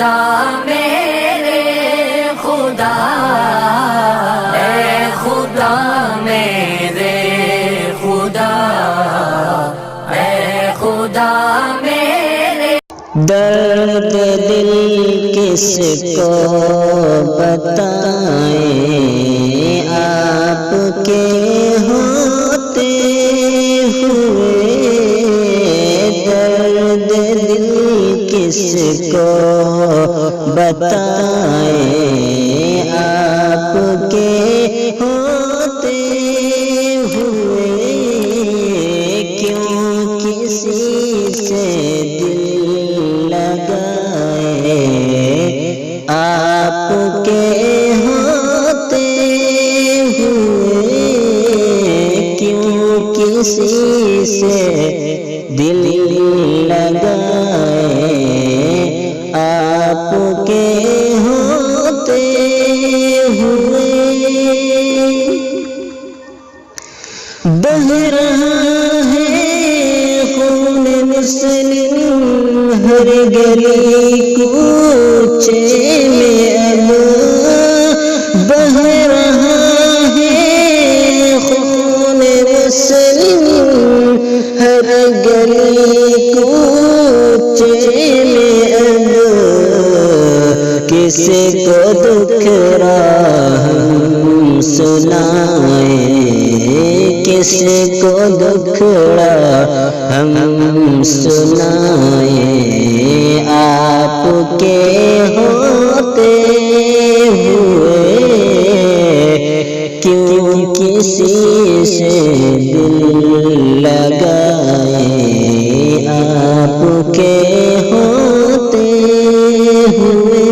خدا میرے خدا، اے خدا میرے خدا، اے خدا میرے۔ درد دل کس کو بتائیں، آپ کے ہوتے ہوئے درد دل کس کو بتائیں، آپ کے ہوتے ہوئے کیوں کسی سے دل لگائے، آپ کے ہوتے ہوئے کیوں کسی سے دل لگائے، آپ کے ہوتے ہوئے۔ بہہ رہا ہے خون مسلم ہر گلی کوچے میں، اب بہہ رہا ہے خون مسلم ہر گلی کوچے میں، اب کس کو دکھڑا ہم سنائیں، کس کو دکھڑا ہم سنائیں، آپ کے ہوتے ہوئے کیوں کسی سے دل لگائے، آپ کے ہوتے ہوئے۔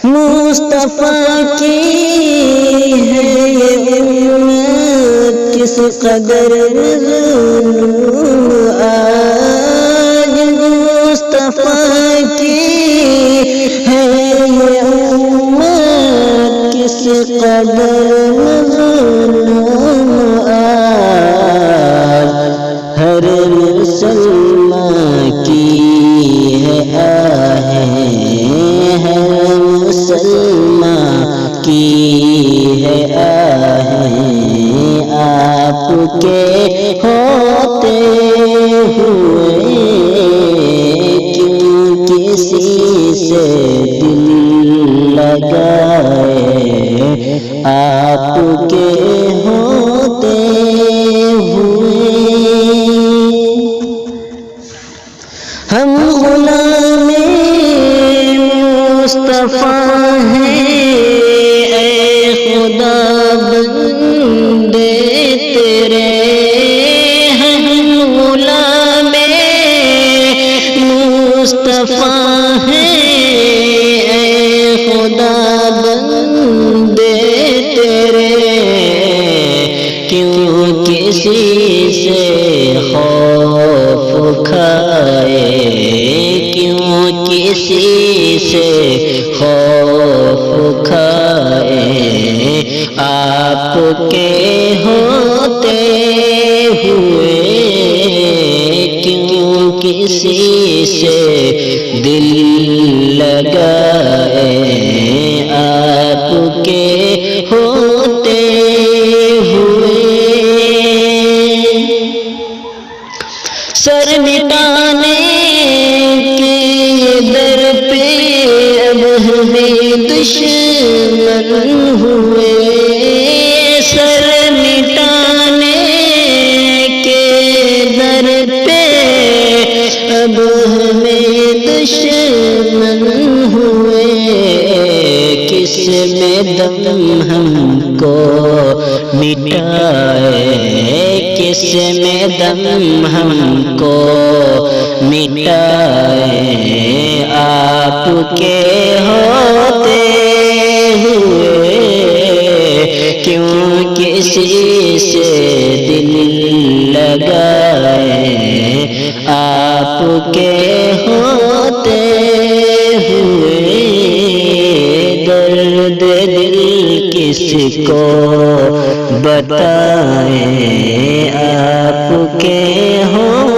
مصطفیٰ کی ہے یہ امت کس قدر مظلوم، آج مصطفیٰ کی ہے یہ امت کس قدر مظلوم، آج ہر مسلمان کی ہے آہیں، ہر مسلمان کی ہے آہیں، آپ کے ہوتے ہوئے کیوں کسی سے دل لگائے، آپ کے ہوتے ہوئے۔ ہم غلام مصطفیٰ ہیں، اے خدا بندے تیرے، ہم غلام مصطفیٰ ہیں، اے خدا بندے تیرے، کیوں کسی سے خوف کھائے، کیوں کسی سے خوف کھائے، آپ کے ہوتے ہوئے کیوں کسی سے دل لگائے، آپ کے ہوتے ہوئے۔ سر مٹانے کے در پہ اب ہمیں دشمن ہوئے، سر مٹانے کے در پہ اب ہمیں دشمن ہوئے، کس میں دم ہم کو مٹائے، کس میں دم ہم کو مٹائے، آپ کے ہوتے ہوئے کیوں کسی سے دل لگائے، آپ کے ہوتے ہوئے درد دل کس کو بتائیں، آپ کے ہوں